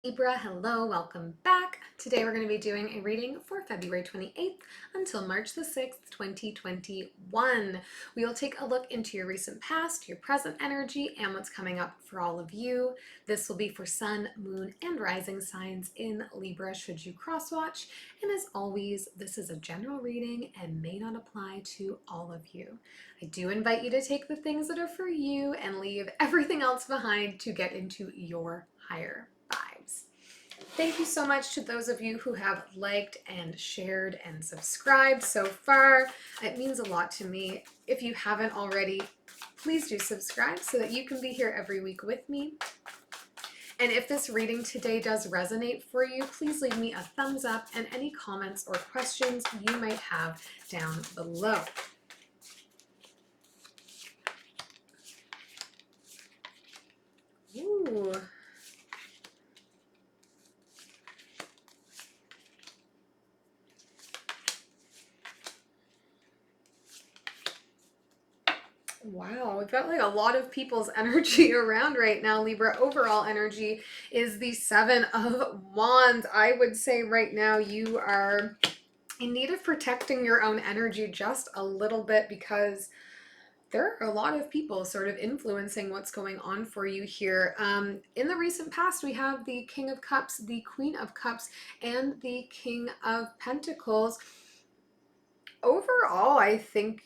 Libra, hello, welcome back. Today we're going to be doing a reading for February 28th until March the 6th, 2021. We will take a look into your recent past, your present energy, and what's coming up for all of you. This will be for sun, moon, and rising signs in Libra should you crosswatch. And as always, this is a general reading and may not apply to all of you. I do invite you to take the things that are for you and leave everything else behind to get into your higher vibes. Thank you so much to those of you who have liked and shared and subscribed so far. It means a lot to me. If you haven't already, please do subscribe so that you can be here every week with me. And if this reading today does resonate for you, please leave me a thumbs up and any comments or questions you might have down below. Ooh. Wow, we've got like a lot of people's energy around right now, Libra. Overall energy is the Seven of Wands. I would say right now you are in need of protecting your own energy just a little bit because there are a lot of people sort of influencing what's going on for you here. In the recent past, we have the King of Cups, the Queen of Cups, and the King of Pentacles. Overall, I think,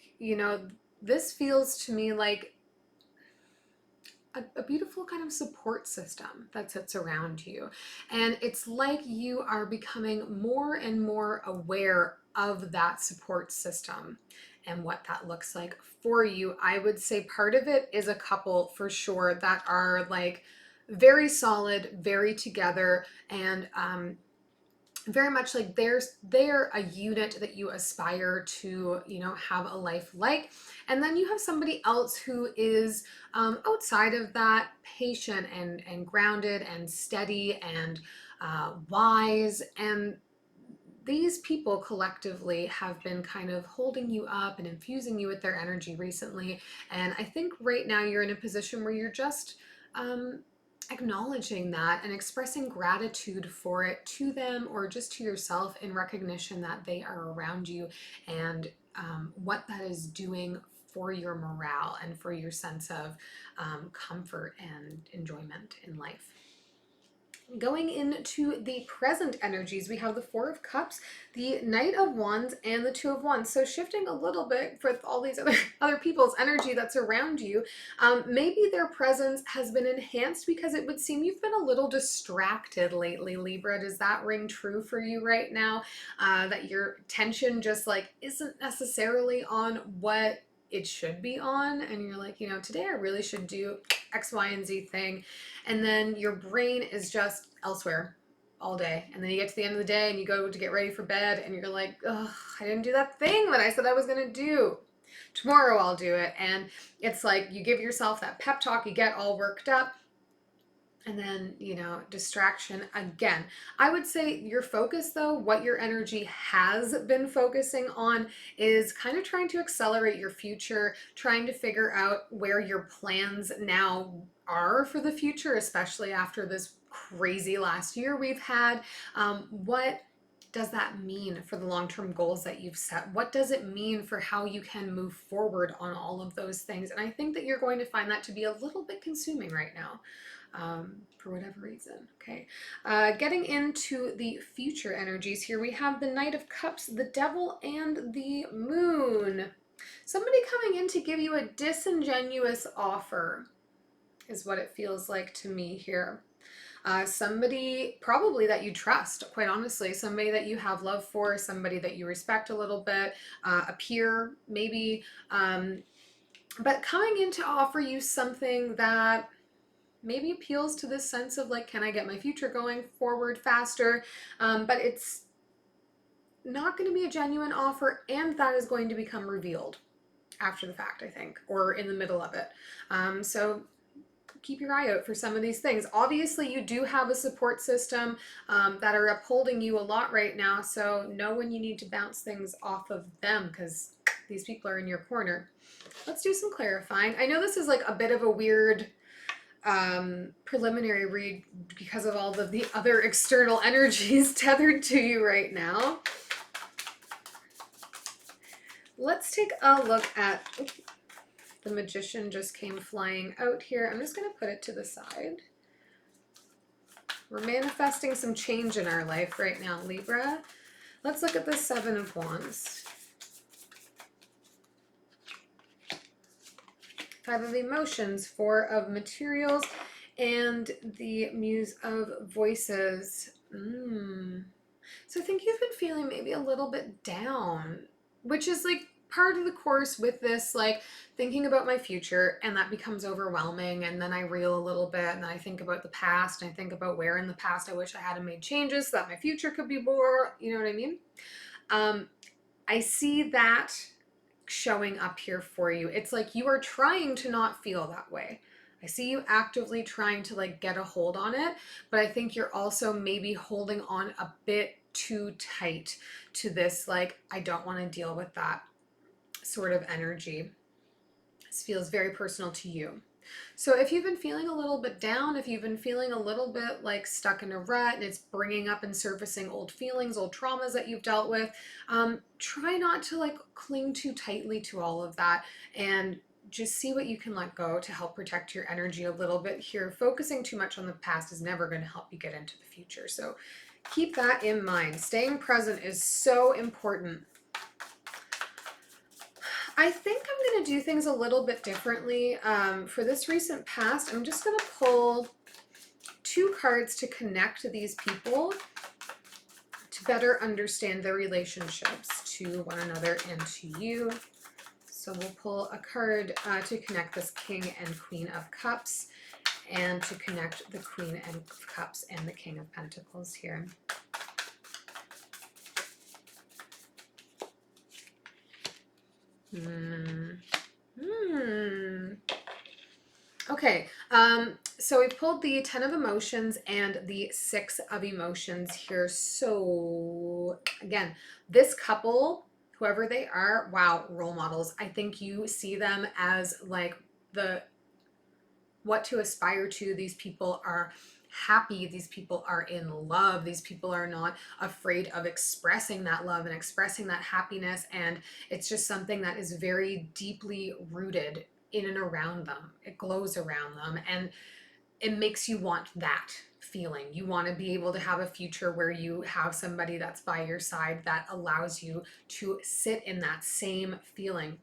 this feels to me like a beautiful kind of support system that sits around you. And it's like you are becoming more and more aware of that support system and what that looks like for you. I would say part of it is a couple for sure that are like very solid, very together, and very much like they're a unit that you aspire to have a life like. And then you have somebody else who is outside of that, patient and grounded and steady and wise. And these people collectively have been kind of holding you up and infusing you with their energy recently. And I think right now you're in a position where you're just acknowledging that and expressing gratitude for it to them or just to yourself in recognition that they are around you and what that is doing for your morale and for your sense of comfort and enjoyment in life. Going into the present energies, we have the Four of Cups, the Knight of Wands, and the Two of Wands. So shifting a little bit with all these other people's energy that's around you, maybe their presence has been enhanced because it would seem you've been a little distracted lately, Libra. Does that ring true for you right now? That your attention just like isn't necessarily on what it should be on, and you're like, today I really should do X, Y, and Z thing. And then your brain is just elsewhere all day. And then you get to the end of the day and you go to get ready for bed and you're like, oh, I didn't do that thing that I said I was going to do. Tomorrow I'll do it. And it's like you give yourself that pep talk, you get all worked up. And then, distraction again. I would say your focus, though, what your energy has been focusing on is kind of trying to accelerate your future, trying to figure out where your plans now are for the future, especially after this crazy last year we've had. What does that mean for the long-term goals that you've set? What does it mean for how you can move forward on all of those things? And I think that you're going to find that to be a little bit consuming right now. For whatever reason. Okay. Getting into the future energies here, we have the Knight of Cups, the Devil, and the Moon. Somebody coming in to give you a disingenuous offer is what it feels like to me here. Somebody probably that you trust, quite honestly, somebody that you have love for, somebody that you respect a little bit, a peer maybe, but coming in to offer you something that maybe appeals to this sense of like, can I get my future going forward faster? But it's not going to be a genuine offer, and that is going to become revealed after the fact, I think, or in the middle of it. So keep your eye out for some of these things. Obviously, you do have a support system that are upholding you a lot right now, so know when you need to bounce things off of them because these people are in your corner. Let's do some clarifying. I know this is like a bit of a weird preliminary read because of all of the other external energies tethered to you right now. Let's take a look at, the Magician just came flying out here. I'm just going to put it to the side. We're manifesting some change in our life right now, Libra. Let's look at the Seven of Wands. Five of Emotions, Four of Materials, and the Muse of Voices. So I think you've been feeling maybe a little bit down, which is like part of the course with this, like thinking about my future, and that becomes overwhelming, and then I reel a little bit, and then I think about the past, and I think about where in the past I wish I hadn't made changes so that my future could be more, you know what I mean? I see that showing up here for you. It's like you are trying to not feel that way. I see you actively trying to like get a hold on it, but I think you're also maybe holding on a bit too tight to this, like, I don't want to deal with that sort of energy. This feels very personal to you. So if you've been feeling a little bit down, if you've been feeling a little bit like stuck in a rut and it's bringing up and surfacing old feelings, old traumas that you've dealt with, try not to like cling too tightly to all of that, and just see what you can let go to help protect your energy a little bit here. Focusing too much on the past is never going to help you get into the future. So keep that in mind. Staying present is so important. I think I'm going to do things a little bit differently. For this recent past, I'm just going to pull two cards to connect to these people to better understand their relationships to one another and to you. So we'll pull a card to connect this King and Queen of Cups, and to connect the Queen of Cups and the King of Pentacles here. Okay, so we pulled the 10 of Emotions and the 6 of Emotions here. So again, this couple, whoever they are, wow, role models. I think you see them as like what to aspire to. These people are happy. These people are in love. These people are not afraid of expressing that love and expressing that happiness. And it's just something that is very deeply rooted in and around them. It glows around them, and it makes you want that feeling. You want to be able to have a future where you have somebody that's by your side that allows you to sit in that same feeling.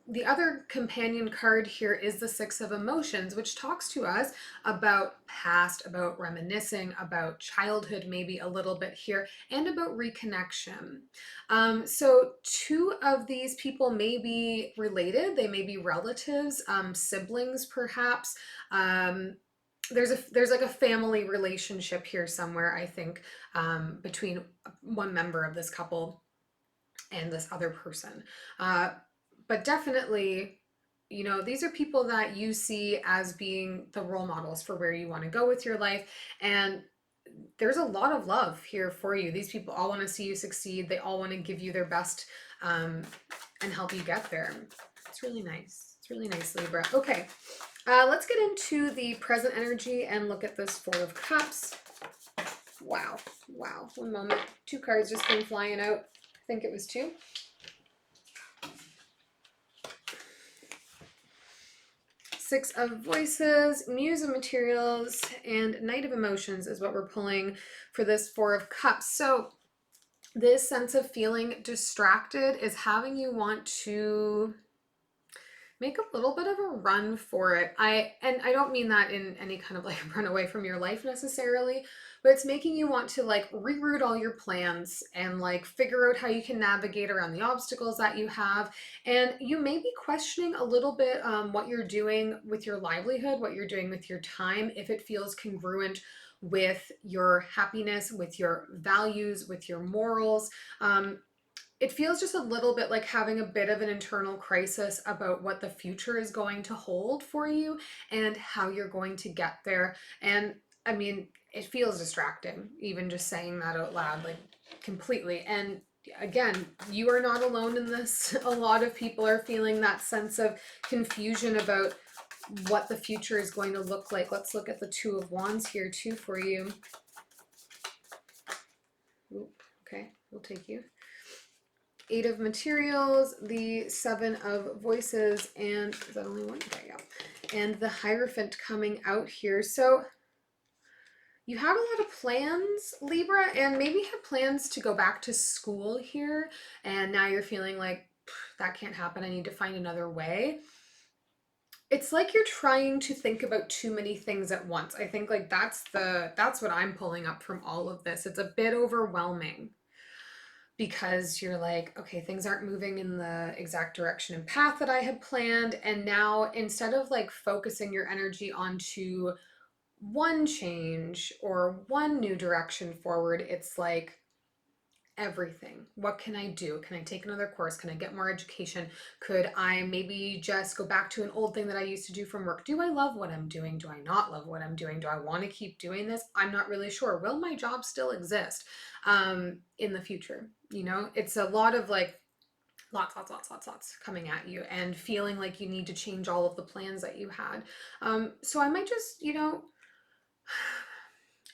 The other companion card here is the 6 of Emotions, which talks to us about past, about reminiscing, about childhood maybe a little bit here, and about reconnection. So two of these people may be related. They may be relatives, siblings perhaps. There's like a family relationship here somewhere, I think, between one member of this couple and this other person. But definitely, you know, these are people that you see as being the role models for where you want to go with your life. And there's a lot of love here for you. These people all want to see you succeed. They all want to give you their best, and help you get there. It's really nice. It's really nice, Libra. Okay, let's get into the present energy and look at this 4 of Cups. Wow. Wow. One moment. 2 cards just came flying out. I think it was 2. Six of Voices, Muse of Materials, and Knight of Emotions is what we're pulling for this 4 of Cups. So this sense of feeling distracted is having you want to make a little bit of a run for it. I don't mean that in any kind of like run away from your life necessarily, but it's making you want to like reroute all your plans and like figure out how you can navigate around the obstacles that you have. And you may be questioning a little bit what you're doing with your livelihood, what you're doing with your time, if it feels congruent with your happiness, with your values, with your morals. It feels just a little bit like having a bit of an internal crisis about what the future is going to hold for you and how you're going to get there. And I mean, it feels distracting, even just saying that out loud, like completely. And again, you are not alone in this. A lot of people are feeling that sense of confusion about what the future is going to look like. Let's look at the Two of Wands here too for you. Oop, okay, we'll take you. Eight of Materials, the Seven of Voices, and is that only one? Okay, yeah. And the Hierophant coming out here. So you have a lot of plans, Libra, and maybe have plans to go back to school here, and now you're feeling like that can't happen. I need to find another way. It's like you're trying to think about too many things at once. I think like that's what I'm pulling up from all of this. It's a bit overwhelming because you're like, okay, things aren't moving in the exact direction and path that I had planned. And now instead of like focusing your energy onto one change or one new direction forward, it's like everything. What can I do? Can I take another course? Can I get more education? Could I maybe just go back to an old thing that I used to do from work? Do I love what I'm doing? Do I not love what I'm doing? Do I want to keep doing this? I'm not really sure. Will my job still exist in the future? You know, it's a lot of like lots coming at you and feeling like you need to change all of the plans that you had. So I might just, you know,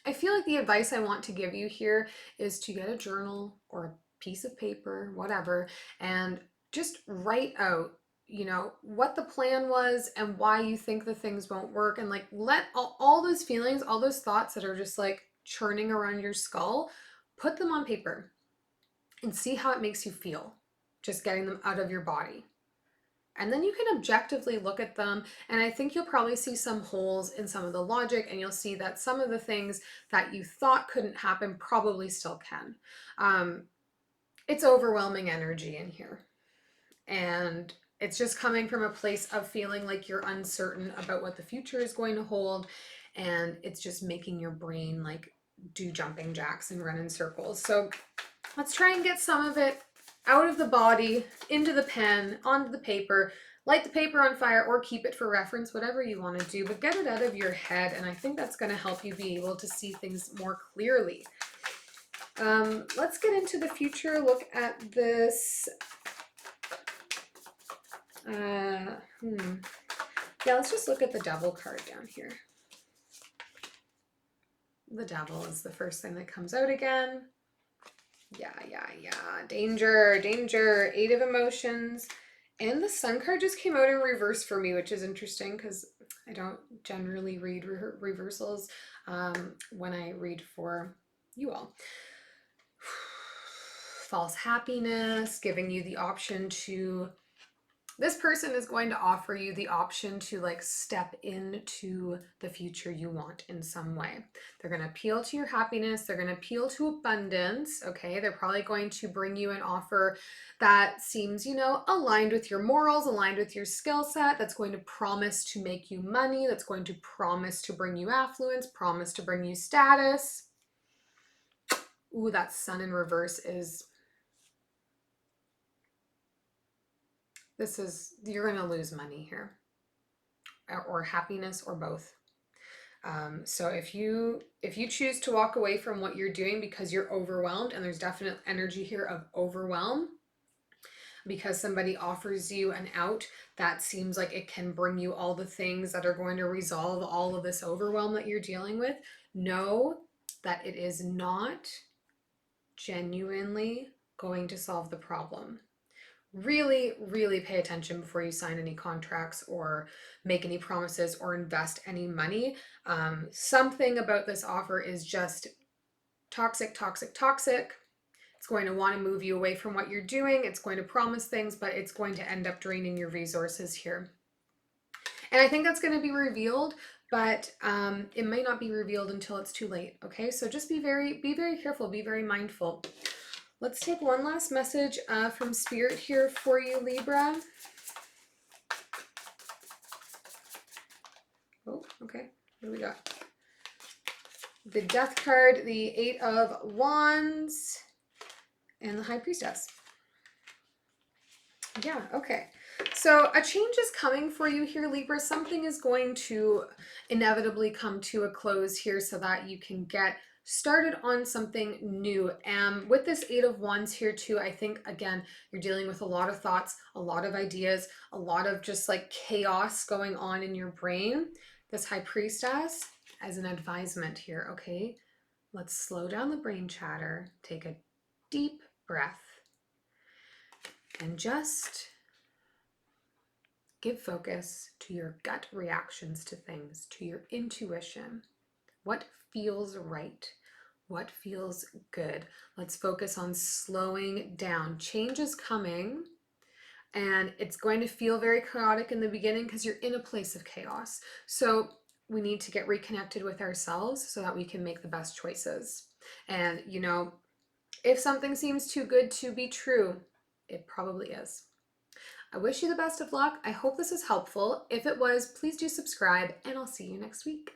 I feel like the advice I want to give you here is to get a journal or a piece of paper, whatever, and just write out, you know, what the plan was and why you think the things won't work, and like let all those feelings, all those thoughts that are just like churning around your skull, put them on paper and see how it makes you feel, just getting them out of your body. And then you can objectively look at them, and I think you'll probably see some holes in some of the logic, and you'll see that some of the things that you thought couldn't happen probably still can. It's overwhelming energy in here, and it's just coming from a place of feeling like you're uncertain about what the future is going to hold, and it's just making your brain like do jumping jacks and run in circles. So let's try and get some of it out of the body, into the pen, onto the paper, light the paper on fire, or keep it for reference, whatever you want to do, but get it out of your head, and I think that's going to help you be able to see things more clearly. Let's get into the future, look at this. Yeah, let's just look at the Devil card down here. The Devil is the first thing that comes out again. Yeah. Danger. Eight of Emotions. And the Sun card just came out in reverse for me, which is interesting because I don't generally read reversals when I read for you all. False happiness, giving you the option to... This person is going to offer you the option to like step into the future you want in some way. They're going to appeal to your happiness. They're going to appeal to abundance. Okay. They're probably going to bring you an offer that seems, you know, aligned with your morals, aligned with your skill set. That's going to promise to make you money. That's going to promise to bring you affluence, promise to bring you status. Ooh, that Sun in reverse is... you're going to lose money here, or happiness, or both. So if you choose to walk away from what you're doing because you're overwhelmed, and there's definite energy here of overwhelm, because somebody offers you an out that seems like it can bring you all the things that are going to resolve all of this overwhelm that you're dealing with, know that it is not genuinely going to solve the problem. Really, really pay attention before you sign any contracts or make any promises or invest any money. Something about this offer is just toxic. It's going to want to move you away from what you're doing. It's going to promise things, but it's going to end up draining your resources here. And I think that's going to be revealed, but it might not be revealed until it's too late. Okay, so just be very careful, be very mindful. Let's take one last message from Spirit here for you, Libra. Oh, okay. What do we got? The Death card, the Eight of Wands, and the High Priestess. Yeah, okay. So a change is coming for you here, Libra. Something is going to inevitably come to a close here so that you can get started on something new. And with this Eight of Wands here too, I think, again, you're dealing with a lot of thoughts, a lot of ideas, a lot of just like chaos going on in your brain. This High Priestess as an advisement here, okay? Let's slow down the brain chatter, take a deep breath, and just give focus to your gut reactions to things, to your intuition. What feels right? What feels good? Let's focus on slowing down. Change is coming, and it's going to feel very chaotic in the beginning because you're in a place of chaos. So we need to get reconnected with ourselves so that we can make the best choices. And, you know, if something seems too good to be true, it probably is. I wish you the best of luck. I hope this is helpful. If it was, please do subscribe, and I'll see you next week.